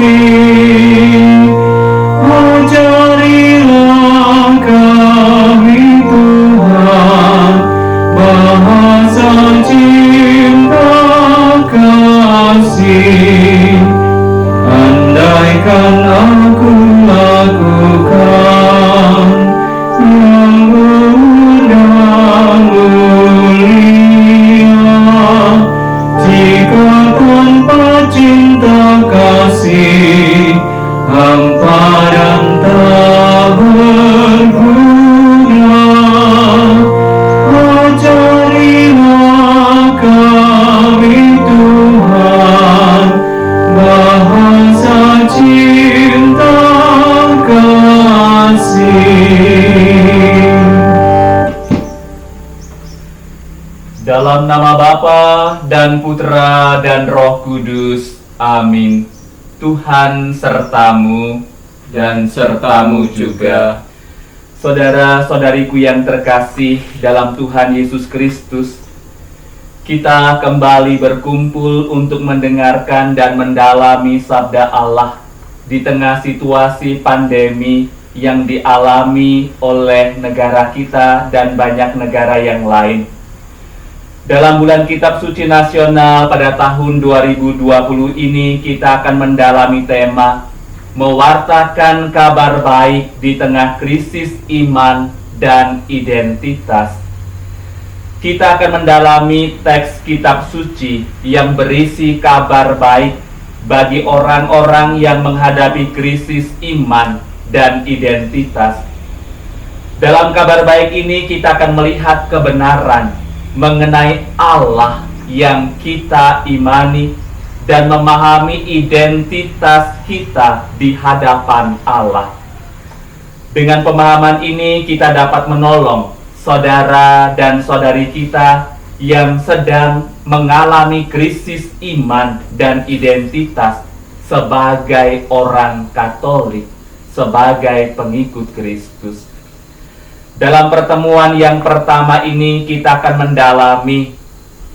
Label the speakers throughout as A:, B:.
A: hati. Ajarilah kami Tuhan, bahasa cinta kasih. Andaikan aku lakukan yang undang mulia, jika tanpa cinta kasih hampa dan tak berguna. Ajarilah kami Tuhan, bahasa cinta kasih.
B: Dalam nama Bapa dan Putra dan Roh Kudus. Amin. Tuhan sertamu dan sertamu juga. Saudara-saudariku yang terkasih dalam Tuhan Yesus Kristus, kita kembali berkumpul untuk mendengarkan dan mendalami sabda Allah di tengah situasi pandemi yang dialami oleh negara kita dan banyak negara yang lain. Dalam bulan Kitab Suci Nasional pada tahun 2020 ini kita akan mendalami tema mewartakan kabar baik di tengah krisis iman dan identitas. Kita akan mendalami teks Kitab Suci yang berisi kabar baik bagi orang-orang yang menghadapi krisis iman dan identitas. Dalam kabar baik ini kita akan melihat kebenaran mengenai Allah yang kita imani dan memahami identitas kita di hadapan Allah. Dengan pemahaman ini kita dapat menolong saudara dan saudari kita yang sedang mengalami krisis iman dan identitas sebagai orang Katolik, sebagai pengikut Kristus. Dalam pertemuan yang pertama ini kita akan mendalami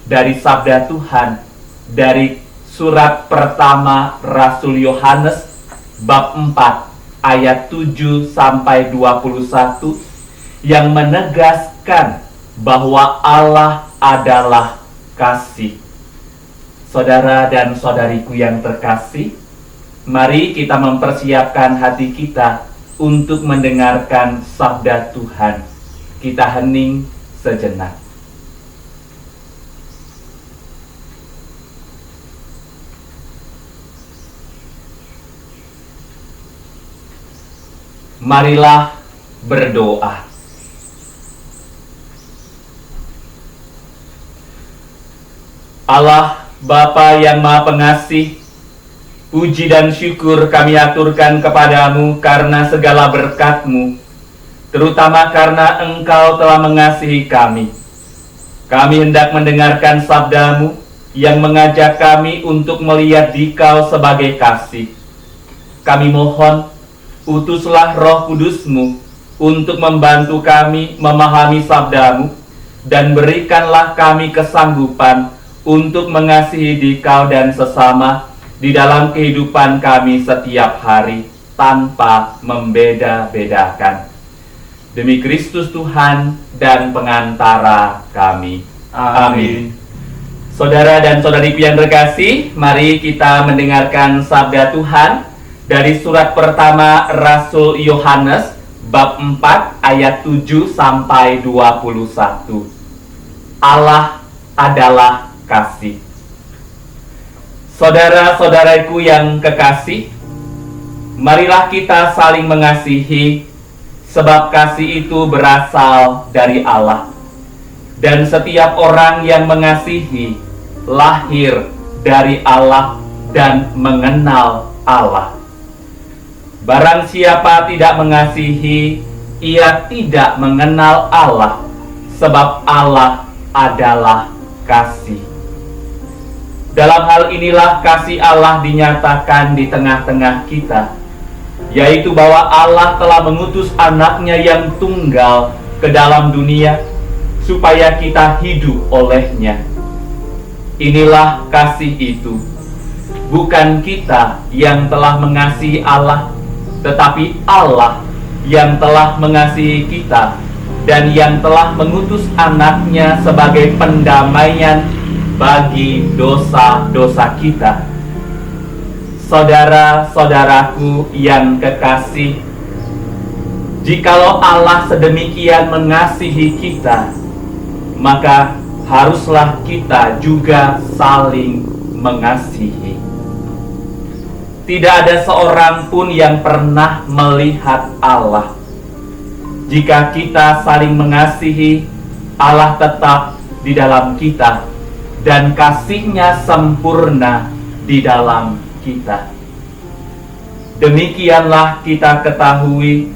B: dari sabda Tuhan dari surat pertama Rasul Yohanes bab 4 ayat 7 sampai 21 yang menegaskan bahwa Allah adalah kasih. Saudara dan saudariku yang terkasih, mari kita mempersiapkan hati kita untuk mendengarkan sabda Tuhan. Kita hening sejenak. Marilah berdoa. Allah Bapa yang Maha Pengasih, puji dan syukur kami aturkan kepadamu karena segala berkat-Mu, terutama karena Engkau telah mengasihi kami. Kami hendak mendengarkan sabda-Mu yang mengajak kami untuk melihat Dikau sebagai kasih. Kami mohon, utuslah Roh Kudus-Mu untuk membantu kami memahami sabda-Mu, dan berikanlah kami kesanggupan untuk mengasihi Dikau dan sesama di dalam kehidupan kami setiap hari tanpa membeda-bedakan. Demi Kristus Tuhan dan pengantara kami. Amin. Saudara dan saudariku yang terkasih, mari kita mendengarkan sabda Tuhan dari surat pertama Rasul Yohanes bab 4 ayat 7 sampai 21. Allah adalah kasih. Saudara-saudaraku yang kekasih, marilah kita saling mengasihi, sebab kasih itu berasal dari Allah. Dan setiap orang yang mengasihi lahir dari Allah dan mengenal Allah. Barang siapa tidak mengasihi, ia tidak mengenal Allah, sebab Allah adalah kasih. Dalam hal inilah kasih Allah dinyatakan di tengah-tengah kita, yaitu bahwa Allah telah mengutus anaknya yang tunggal ke dalam dunia, supaya kita hidup olehnya. Inilah kasih itu, bukan kita yang telah mengasihi Allah, tetapi Allah yang telah mengasihi kita dan yang telah mengutus anaknya sebagai pendamaian bagi dosa-dosa kita. Saudara-saudaraku yang kekasih, jikalau Allah sedemikian mengasihi kita, maka haruslah kita juga saling mengasihi. Tidak ada seorang pun yang pernah melihat Allah. Jika kita saling mengasihi, Allah tetap di dalam kita dan kasih-Nya sempurna di dalam kita. Demikianlah kita ketahui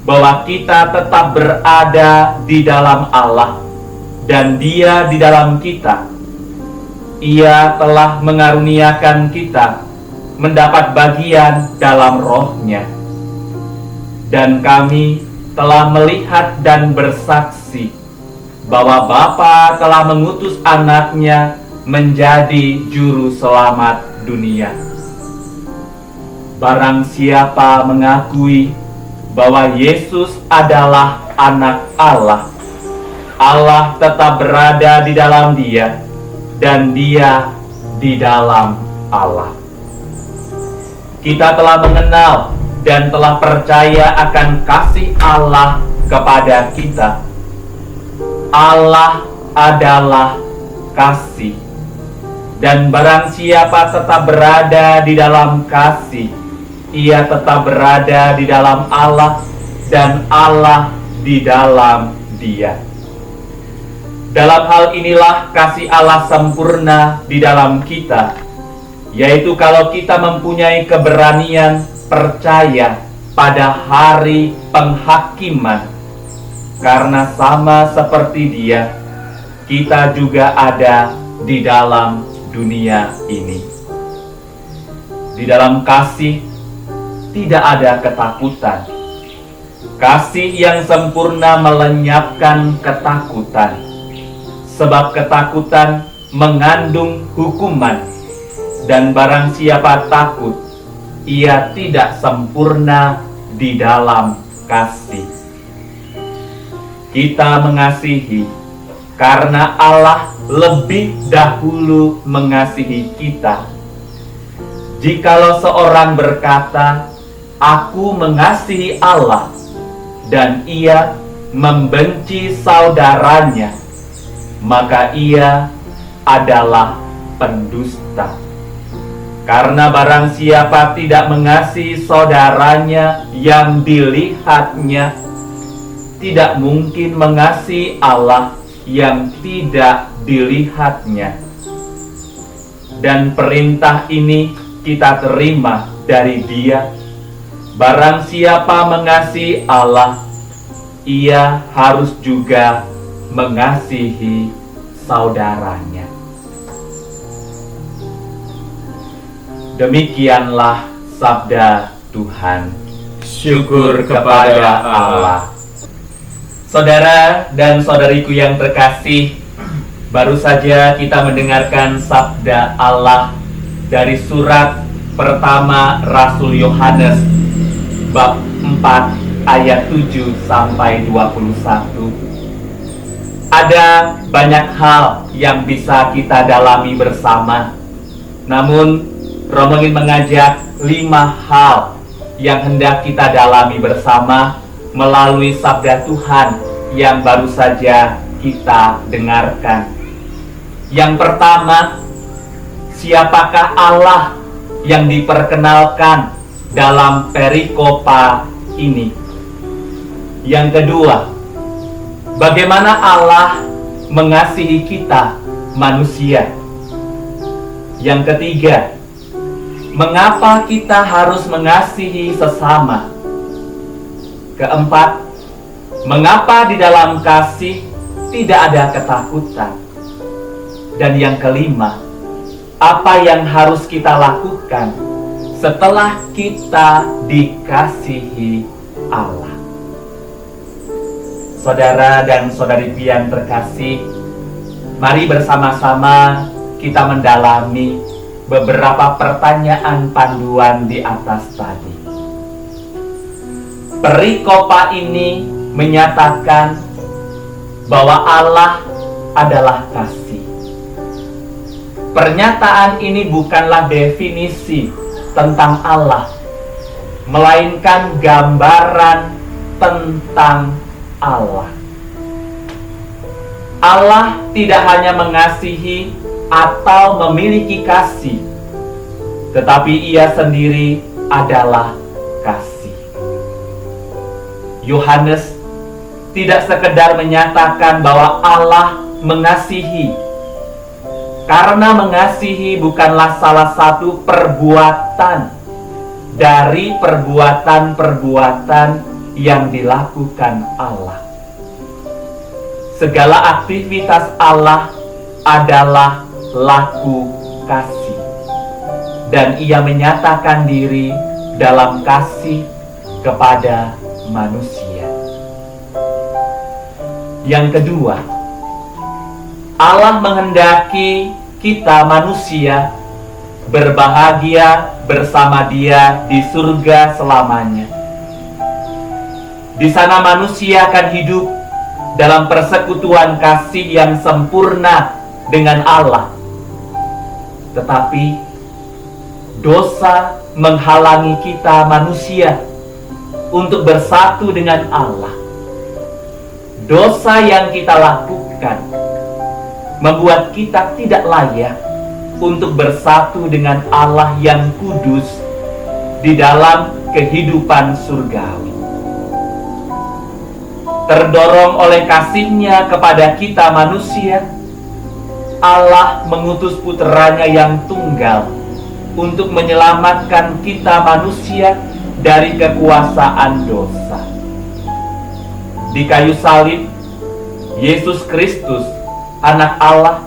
B: bahwa kita tetap berada di dalam Allah dan Dia di dalam kita. Ia telah mengaruniakan kita mendapat bagian dalam Roh-Nya. Dan kami telah melihat dan bersaksi bahwa Bapa telah mengutus anaknya menjadi juru selamat dunia. Barang siapa mengakui bahwa Yesus adalah anak Allah, Allah tetap berada di dalam dia dan dia di dalam Allah. Kita telah mengenal dan telah percaya akan kasih Allah kepada kita. Allah adalah kasih. Dan barang siapa tetap berada di dalam kasih, ia tetap berada di dalam Allah dan Allah di dalam dia. Dalam hal inilah kasih Allah sempurna di dalam kita, yaitu kalau kita mempunyai keberanian percaya pada hari penghakiman, karena sama seperti Dia, kita juga ada di dalam dunia ini. Di dalam kasih tidak ada ketakutan. Kasih yang sempurna melenyapkan ketakutan, sebab ketakutan mengandung hukuman, dan barang siapa takut, ia tidak sempurna di dalam kasih. Kita mengasihi karena Allah lebih dahulu mengasihi kita. Jikalau seorang berkata, "Aku mengasihi Allah," dan ia membenci saudaranya, maka ia adalah pendusta. Karena barang siapa tidak mengasihi saudaranya yang dilihatnya, tidak mungkin mengasihi Allah yang tidak dilihatnya. Dan perintah ini kita terima dari Dia. Barang siapa mengasihi Allah, ia harus juga mengasihi saudaranya. Demikianlah sabda Tuhan. Syukur kepada Allah. Saudara dan saudariku yang terkasih, baru saja kita mendengarkan sabda Allah dari surat pertama Rasul Yohanes bab 4 ayat 7 sampai 21. Ada banyak hal yang bisa kita dalami bersama. Namun Romo ingin mengajak 5 hal yang hendak kita dalami bersama melalui sabda Tuhan yang baru saja kita dengarkan. Yang pertama, siapakah Allah yang diperkenalkan dalam perikopa ini? Yang kedua, bagaimana Allah mengasihi kita manusia? Yang ketiga, mengapa kita harus mengasihi sesama? Keempat, mengapa di dalam kasih tidak ada ketakutan? Dan yang kelima, apa yang harus kita lakukan setelah kita dikasihi Allah? Saudara dan saudari yang terkasih, mari bersama-sama kita mendalami beberapa pertanyaan panduan di atas tadi. Perikopa ini menyatakan bahwa Allah adalah kasih. Pernyataan ini bukanlah definisi tentang Allah, melainkan gambaran tentang Allah. Allah tidak hanya mengasihi atau memiliki kasih, tetapi Ia sendiri adalah kasih. Yohanes tidak sekedar menyatakan bahwa Allah mengasihi, karena mengasihi bukanlah salah satu perbuatan dari perbuatan-perbuatan yang dilakukan Allah. Segala aktivitas Allah adalah laku kasih, dan Ia menyatakan diri dalam kasih kepada manusia. Yang kedua, Allah menghendaki kita manusia berbahagia bersama Dia di surga selamanya. Di sana manusia akan hidup dalam persekutuan kasih yang sempurna dengan Allah. Tetapi dosa menghalangi kita manusia untuk bersatu dengan Allah. Dosa yang kita lakukan membuat kita tidak layak untuk bersatu dengan Allah yang kudus di dalam kehidupan surgawi. Terdorong oleh kasih-Nya kepada kita manusia, Allah mengutus puteranya yang tunggal untuk menyelamatkan kita manusia dari kekuasaan dosa. Di kayu salib, Yesus Kristus, Anak Allah,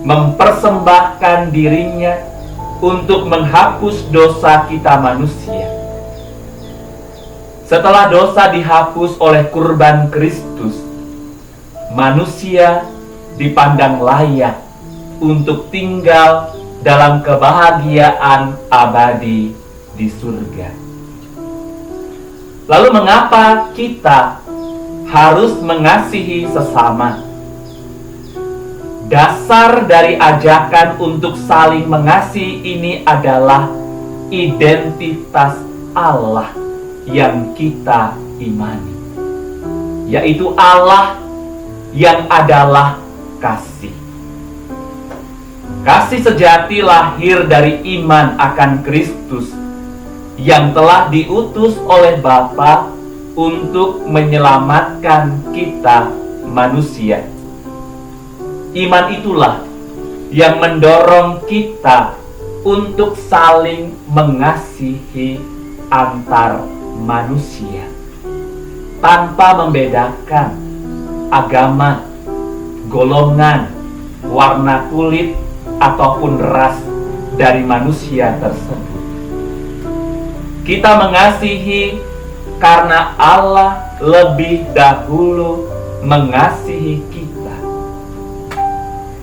B: mempersembahkan dirinya untuk menghapus dosa kita manusia. Setelah dosa dihapus oleh kurban Kristus, manusia dipandang layak untuk tinggal dalam kebahagiaan abadi di surga. Lalu mengapa kita harus mengasihi sesama? Dasar dari ajakan untuk saling mengasihi ini adalah identitas Allah yang kita imani, yaitu Allah yang adalah kasih. Kasih sejati lahir dari iman akan Kristus yang telah diutus oleh Bapa untuk menyelamatkan kita manusia. Iman itulah yang mendorong kita untuk saling mengasihi antar manusia tanpa membedakan agama, golongan, warna kulit, ataupun ras dari manusia tersebut. Kita mengasihi karena Allah lebih dahulu mengasihi kita.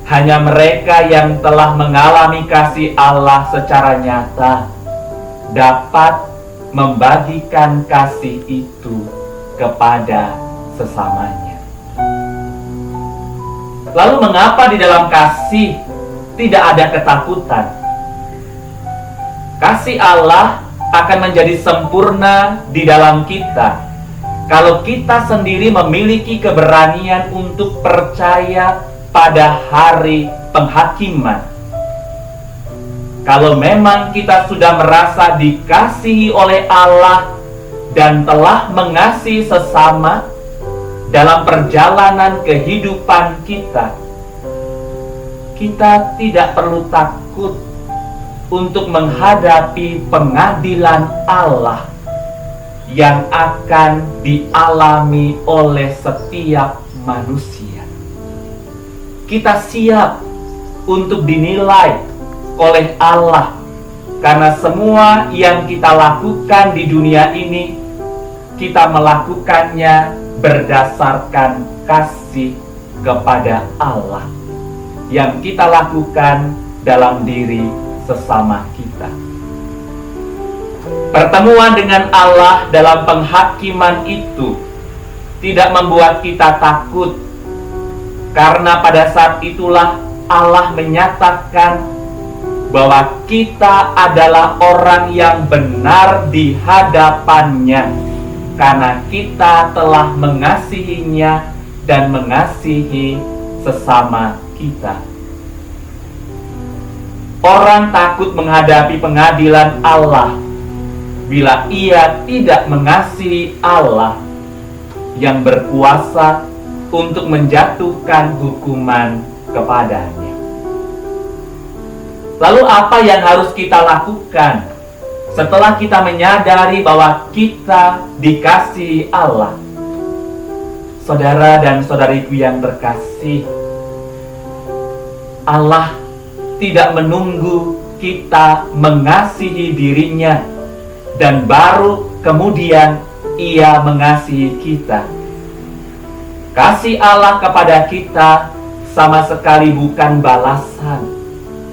B: Hanya mereka yang telah mengalami kasih Allah secara nyata dapat membagikan kasih itu kepada sesamanya. Lalu mengapa di dalam kasih tidak ada ketakutan? Kasih Allah akan menjadi sempurna di dalam kita kalau kita sendiri memiliki keberanian untuk percaya pada hari penghakiman. Kalau memang kita sudah merasa dikasihi oleh Allah dan telah mengasihi sesama dalam perjalanan kehidupan kita, kita tidak perlu takut untuk menghadapi pengadilan Allah yang akan dialami oleh setiap manusia. Kita siap untuk dinilai oleh Allah karena semua yang kita lakukan di dunia ini, kita melakukannya berdasarkan kasih kepada Allah. Yang kita lakukan dalam diri sesama kita. Pertemuan dengan Allah dalam penghakiman itu tidak membuat kita takut, karena pada saat itulah Allah menyatakan bahwa kita adalah orang yang benar di hadapannya, karena kita telah mengasihinya dan mengasihi sesama kita. Orang takut menghadapi pengadilan Allah bila ia tidak mengasihi Allah yang berkuasa untuk menjatuhkan hukuman kepadanya. Lalu apa yang harus kita lakukan setelah kita menyadari bahwa kita dikasihi Allah? Saudara dan saudariku yang terkasih, Allah tidak menunggu kita mengasihi dirinya dan baru kemudian Ia mengasihi kita. Kasih Allah kepada kita sama sekali bukan balasan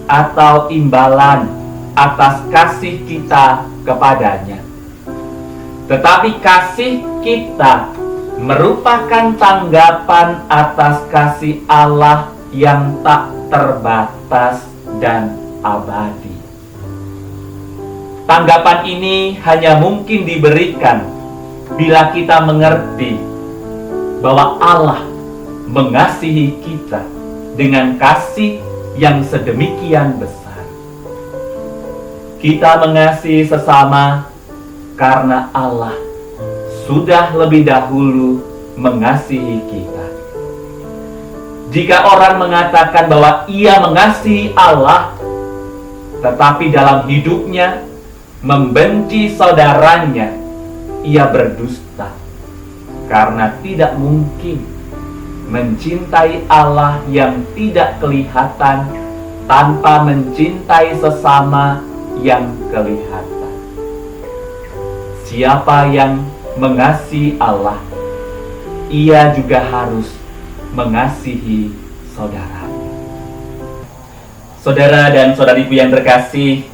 B: atau imbalan atas kasih kita kepadanya, tetapi kasih kita merupakan tanggapan atas kasih Allah yang tak terbatas dan abadi. Tanggapan ini hanya mungkin diberikan bila kita mengerti bahwa Allah mengasihi kita dengan kasih yang sedemikian besar. Kita mengasihi sesama karena Allah sudah lebih dahulu mengasihi kita. Jika orang mengatakan bahwa ia mengasihi Allah, tetapi dalam hidupnya membenci saudaranya, ia berdusta, karena tidak mungkin mencintai Allah yang tidak kelihatan tanpa mencintai sesama yang kelihatan. Siapa yang mengasihi Allah, ia juga harus mengasihi saudaranya. Saudara dan saudariku yang terkasih,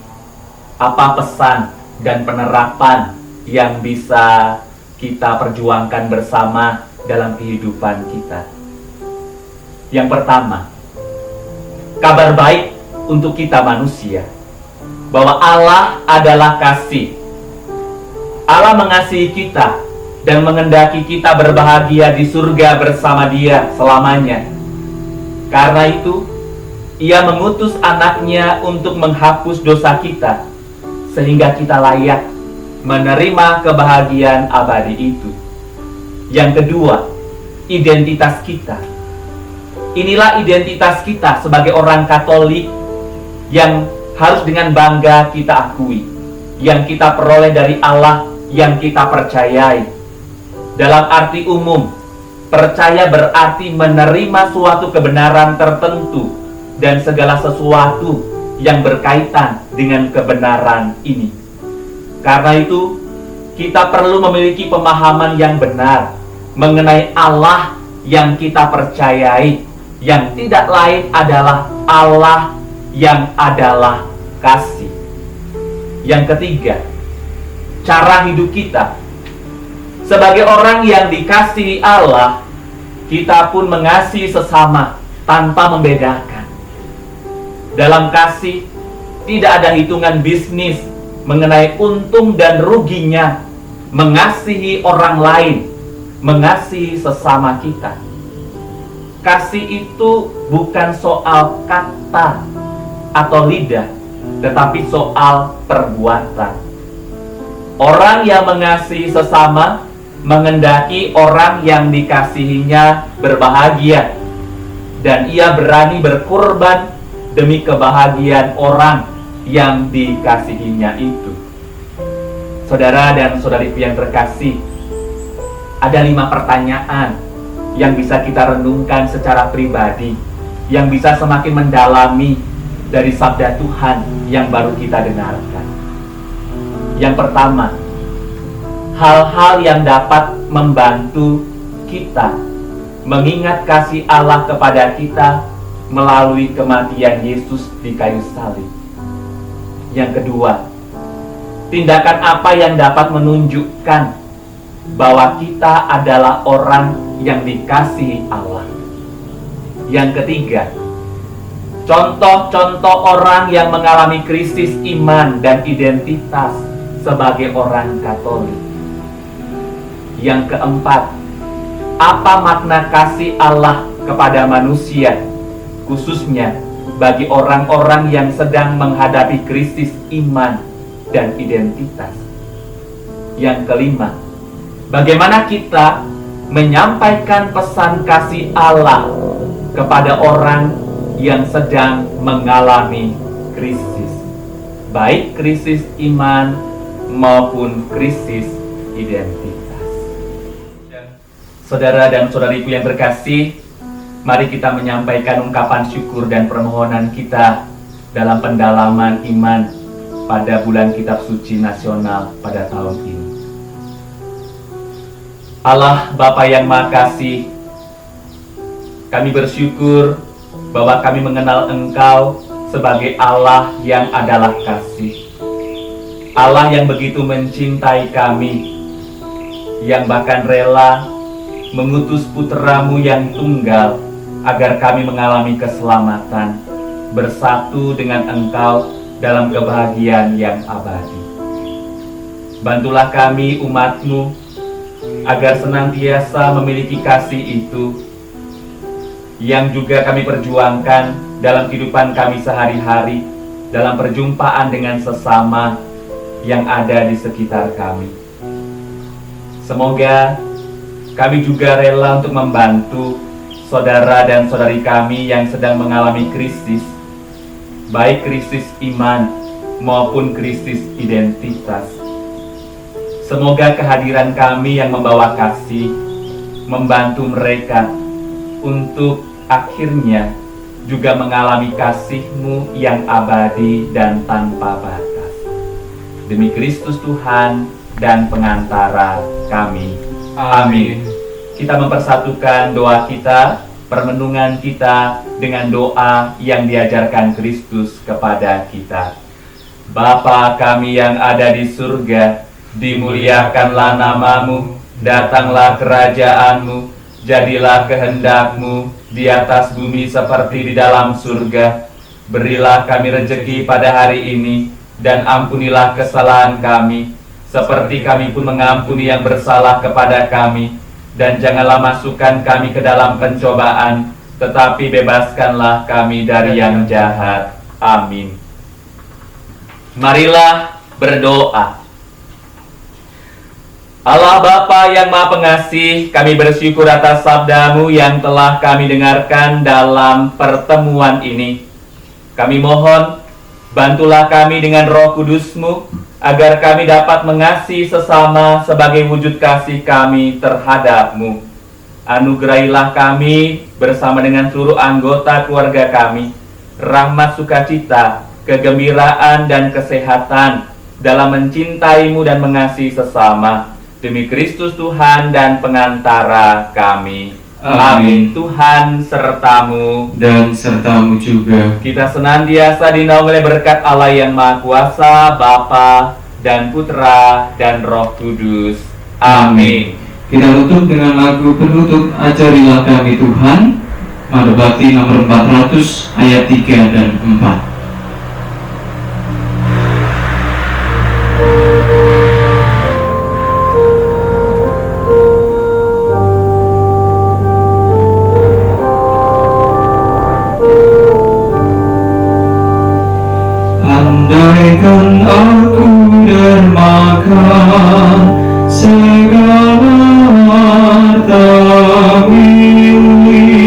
B: apa pesan dan penerapan yang bisa kita perjuangkan bersama dalam kehidupan kita? Yang pertama, kabar baik untuk kita manusia bahwa Allah adalah kasih. Allah mengasihi kita dan menghendaki kita berbahagia di surga bersama Dia selamanya. Karena itu, Ia mengutus anaknya untuk menghapus dosa kita, sehingga kita layak menerima kebahagiaan abadi itu. Yang kedua, identitas kita. Inilah identitas kita sebagai orang Katolik yang harus dengan bangga kita akui, yang kita peroleh dari Allah, yang kita percayai. Dalam arti umum, percaya berarti menerima suatu kebenaran tertentu dan segala sesuatu yang berkaitan dengan kebenaran ini. Karena itu, kita perlu memiliki pemahaman yang benar mengenai Allah yang kita percayai, yang tidak lain adalah Allah yang adalah kasih. Yang ketiga, cara hidup kita. Sebagai orang yang dikasihi Allah, kita pun mengasihi sesama tanpa membedakan. Dalam kasih, tidak ada hitungan bisnis mengenai untung dan ruginya mengasihi orang lain, mengasihi sesama kita. Kasih itu bukan soal kata atau lidah, tetapi soal perbuatan. Orang yang mengasihi sesama menghendaki orang yang dikasihinya berbahagia, dan ia berani berkorban demi kebahagiaan orang yang dikasihinya itu. Saudara dan saudariku yang terkasih, ada 5 pertanyaan yang bisa kita renungkan secara pribadi, yang bisa semakin mendalami dari sabda Tuhan yang baru kita dengarkan. Yang pertama, hal-hal yang dapat membantu kita mengingat kasih Allah kepada kita melalui kematian Yesus di kayu salib. Yang kedua, tindakan apa yang dapat menunjukkan bahwa kita adalah orang yang dikasihi Allah. Yang ketiga, contoh-contoh orang yang mengalami krisis iman dan identitas sebagai orang Katolik. Yang keempat, apa makna kasih Allah kepada manusia, khususnya bagi orang-orang yang sedang menghadapi krisis iman dan identitas. Yang kelima, bagaimana kita menyampaikan pesan kasih Allah kepada orang yang sedang mengalami krisis, baik krisis iman maupun krisis identitas. Saudara dan saudariku yang berkasih, mari kita menyampaikan ungkapan syukur dan permohonan kita dalam pendalaman iman pada bulan Kitab Suci Nasional pada tahun ini. Allah Bapa yang Maha Kasih, kami bersyukur bahwa kami mengenal Engkau sebagai Allah yang adalah kasih. Allah yang begitu mencintai kami, yang bahkan rela mengutus putra-Mu yang tunggal agar kami mengalami keselamatan, bersatu dengan Engkau dalam kebahagiaan yang abadi. Bantulah kami umat-Mu agar senantiasa memiliki kasih itu, yang juga kami perjuangkan dalam kehidupan kami sehari-hari, dalam perjumpaan dengan sesama yang ada di sekitar kami. Semoga kami juga rela untuk membantu saudara dan saudari kami yang sedang mengalami krisis, baik krisis iman maupun krisis identitas. Semoga kehadiran kami yang membawa kasih membantu mereka untuk akhirnya juga mengalami kasih-Mu yang abadi dan tanpa batas. Demi Kristus Tuhan dan pengantara kami. Amin. Kita mempersatukan doa kita, permenungan kita dengan doa yang diajarkan Kristus kepada kita. Bapa kami yang ada di surga, dimuliakanlah nama-Mu, datanglah kerajaan-Mu, jadilah kehendak-Mu di atas bumi seperti di dalam surga. Berilah kami rejeki pada hari ini, dan ampunilah kesalahan kami, seperti kami pun mengampuni yang bersalah kepada kami. Dan janganlah masukkan kami ke dalam pencobaan, tetapi bebaskanlah kami dari yang jahat. Amin. Marilah berdoa. Allah Bapa yang Maha Pengasih, kami bersyukur atas sabda-Mu yang telah kami dengarkan dalam pertemuan ini. Kami mohon, bantulah kami dengan Roh Kudus-Mu, agar kami dapat mengasihi sesama sebagai wujud kasih kami terhadap-Mu. Anugerahilah kami bersama dengan seluruh anggota keluarga kami rahmat sukacita, kegembiraan dan kesehatan dalam mencintai-Mu dan mengasihi sesama. Demi Kristus Tuhan dan pengantara kami. Amin. Tuhan serta-Mu
A: dan serta-Mu juga.
B: Kita senantiasa dinaungi oleh berkat Allah yang Maha Kuasa, Bapa dan Putra dan Roh Kudus. Amin.
A: Kita tutup dengan lagu penutup Ajarilah Kami Tuhan, Madubakti nomor 400 ayat 3 dan 4. Andaikan aku dermakan segala harta milik,